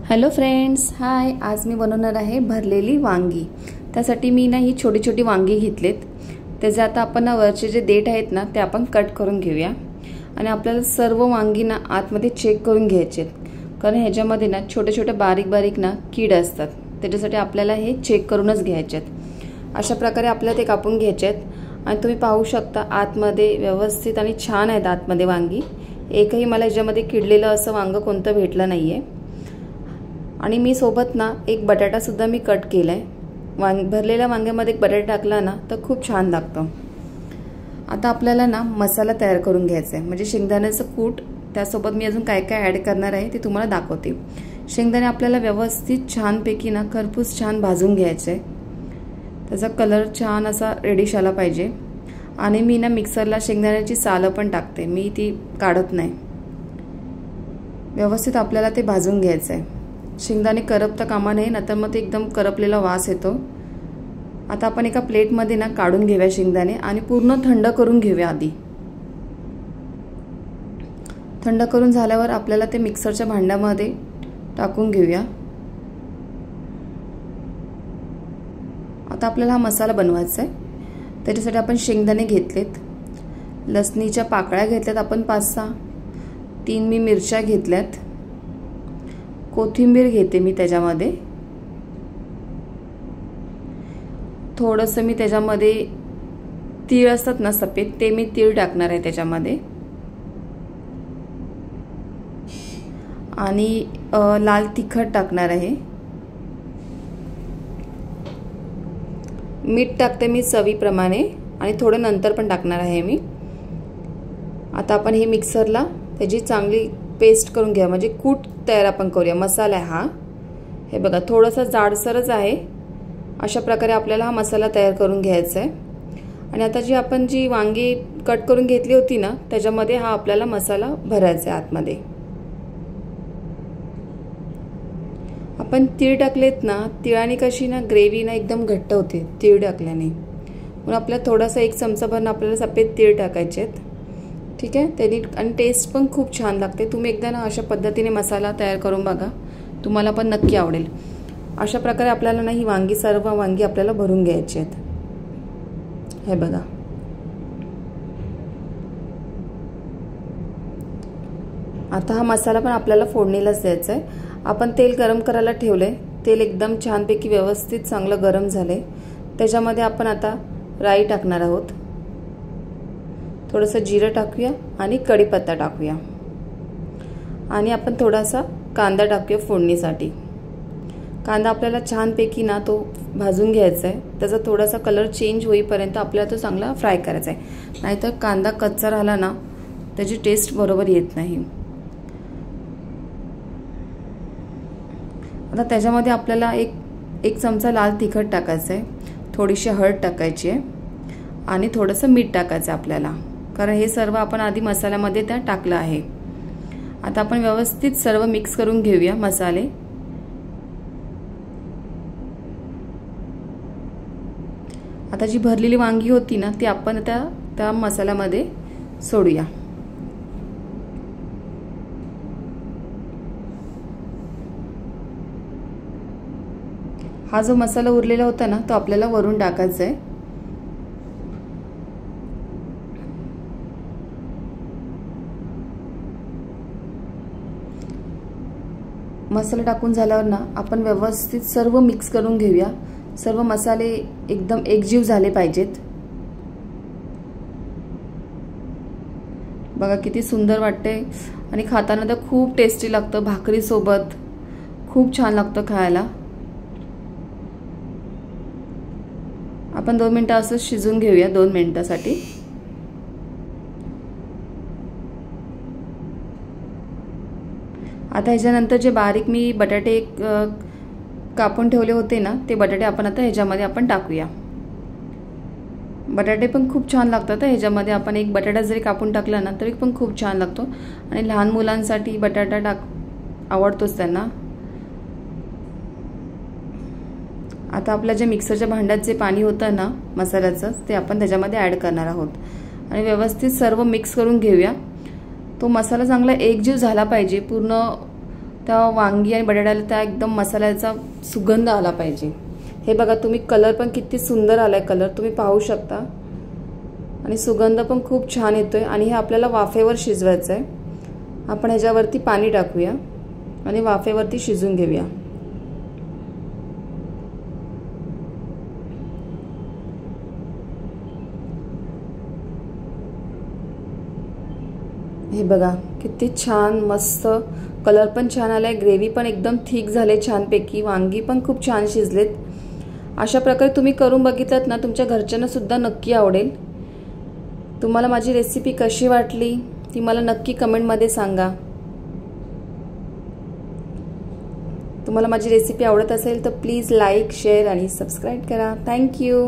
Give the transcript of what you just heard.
Hello friends, हाय. आज मी बनवणार आहे भरलेली वांगी. त्यासाठी मी ही छोटी छोटी वांगी घेतलेत. त्याचे आता आपण वरचे जे देठ आहेत ना ते आपण कट करून घेऊया. आणि आपल्याला सर्व वांगी ना आतमध्ये चेक करून घ्यायचे, कारण ह्याच्यामध्ये ना छोटे छोटे बारीक बारीक ना कीड असतात. त्याच्यासाठी आपल्याला हे चेक करूनच घ्यायचे आहेत. अशा प्रकारे आपल्याला ते कापून घ्यायचे आहेत. आणि तुम्ही पाहू शकता आतमध्ये व्यवस्थित आणि छान आहेत आतमध्ये वांगी. एकही मला ह्याच्यामध्ये किडलेलं असं वांग कोणतं भेटलं नाहीये. आणि मी सोबत ना एक बटाटा सुद्धा मी कट केलाय. भरलेल्या वांग्यामध्ये एक बटाटा टाकला ना तर खूप छान लागतं. आता आपल्याला ना मसाला तयार करून घ्यायचा आहे, म्हणजे शेंगदाण्याचं कूट. त्यासोबत मी अजून काय काय ॲड करणार आहे ते तुम्हाला दाखवते. शेंगदाणे आपल्याला व्यवस्थित छानपैकी ना खरपूस छान भाजून घ्यायचे आहे. त्याचा कलर छान असा रेडिश आला पाहिजे. आणि मी ना मिक्सरला शेंगदाण्याची सालं पण टाकते, मी ती काढत नाही. व्यवस्थित आपल्याला ते भाजून घ्यायचं आहे. शेंगदाणे करपता कामा नये, नाहीतर मग ते एकदम करपलेला वास येतो. आता आपण एका प्लेटमध्ये ना काढून घेऊया शेंगदाणे आणि पूर्ण थंड करून घेऊया आधी. थंड करून झाल्यावर आपल्याला ते मिक्सरच्या भांड्यामध्ये टाकून घेऊया. आता आपल्याला हा मसाला बनवायचा आहे. त्याच्यासाठी आपण शेंगदाणे घेतलेत, लसणीच्या पाकळ्या घेतल्यात आपण 5-6, 3 मी मिरच्या घेतल्यात, कोथिंबीर घेते मी त्याच्यामध्ये, थोडंसं मी त्याच्यामध्ये तीळ असतात ना सफेद, ते मी तीळ टाकणार आहे त्याच्यामध्ये. आणि लाल तिखट टाकणार आहे. मीठ टाकते मी चवीप्रमाणे आणि थोडं नंतर पण टाकणार आहे मी. आता आपण हे मिक्सरला त्याची चांगली पेस्ट करून घ्या, म्हणजे कूट तयार आपण करूया. मसाला हा हे बघा थोडासा जाडसरच आहे. अशा प्रकारे आपल्याला हा मसाला तयार करून घ्यायचा आहे. आणि आता जी वांगी कट करून घेतली होती ना त्याच्यामध्ये हा आपल्याला मसाला भरायचा आहे आतमध्ये. आपण तीळ टाकलेत ना, तिळाने कशी ना ग्रेव्ही ना एकदम घट्ट होते तीळ टाकल्याने. म्हणून आपल्याला थोडासा 1 चमचाभर ना आपल्याला सफेद तीळ टाकायचे आहेत. ठीक आहे, त्याने आणि टेस्ट पण खूप छान लागते. तुम्ही एकदा ना अशा पद्धतीने मसाला तयार करून बघा, तुम्हाला पण नक्की आवडेल. अशा प्रकारे आपल्याला ना ही सर्व वांगी आपल्याला भरून घ्यायची आहेत. हे बघा, आता हा मसाला पण आपल्याला फोडणीलाच द्यायचा आहे. आपण तेल गरम करायला ठेवलंय. तेल एकदम छानपैकी व्यवस्थित चांगलं गरम झालंय. त्याच्यामध्ये आपण आता राई टाकणार आहोत, थोडंसं जिरं टाकूया आणि कढीपत्ता टाकूया. आणि आपण थोडासा कांदा टाकूया फोडणीसाठी. कांदा आपल्याला छानपैकी ना तो भाजून घ्यायचा आहे. त्याचा थोडासा कलर चेंज होईपर्यंत आपल्याला तो चांगला फ्राय करायचा आहे, नाहीतर कांदा कच्चा राहिला ना त्याची टेस्ट बरोबर येत नाही. आता त्याच्यामध्ये आपल्याला एक चमचा लाल तिखट टाकायचं आहे, थोडीशी हळद टाकायची आहे आणि थोडंसं मीठ टाकायचं आहे आपल्याला, कारण हे सर्व आपण आधी मसाल्यामध्ये त्या टाकलं आहे. आता आपण व्यवस्थित सर्व मिक्स करून घेऊया मसाले. आता जी भरलेली वांगी होती ना ती आपण त्या मसाल्यामध्ये सोडूया. हा जो मसाला उरलेला होता ना तो आपल्याला वरून टाकायचा आहे. मसाला टाकून झाल्यावर ना आपण व्यवस्थित सर्व मिक्स करून घेऊया. सर्व मसाले एकदम एकजीव झाले पाहिजेत. बघा किती सुंदर वाटते आणि खाताना तर खूप टेस्टी लागतं. भाकरी सोबत खूप छान लागतं खायला. आपण 2 मिनिटं असं शिजून घेऊया, 2 मिनिटासाठी. आता ह्याच्यानंतर जे बारीक मी बटाटे कापून ठेवले होते ना ते बटाटे आपण आता ह्याच्यामध्ये आपण टाकूया. बटाटे पण खूप छान लागतात. ह्याच्यामध्ये आपण एक बटाटा जरी कापून टाकला ना तरी पण खूप छान लागतो. आणि लहान मुलांसाठी बटाटा आवडतोच त्यांना. आता आपल्या जे मिक्सरच्या भांड्यात जे पाणी होतं ना मसाल्याचं ते आपण त्याच्यामध्ये ॲड करणार आहोत आणि व्यवस्थित सर्व मिक्स करून घेऊया. तो मसाला चांगला एकजीव झाला पाहिजे, पूर्ण त्या वांगी आणि बटाट्याला त्या एकदम मसाल्याचा सुगंध आला पाहिजे। हे बघा तुम्ही कलर पण किती सुंदर आलाय, कलर तुम्ही पाहू शकता आणि सुगंध पण खूप छान येतोय। आणि हे आपल्याला वाफेवर शिजवायचं आहे। आपण ह्याच्यावरती पाणी टाकूया आणि वाफेवरती शिजून घेऊया। हे बघा किती छान मस्त कलर पण छान आलाय, ग्रेव्ही पण एकदम थिक झाले छानपैकी, वांगी पण खूप छान शिजलेत। अशा प्रकारे तुम्ही करून बघितलात ना, तुमच्या घरच्यांना सुद्धा नक्की आवडेल। तुम्हाला माझी रेसिपी कशी वाटली ती मला नक्की कमेंटमध्ये सांगा। तुम्हाला माझी रेसिपी आवडत असेल तर प्लीज लाईक, शेअर आणि सबस्क्राईब करा। थँक्यू।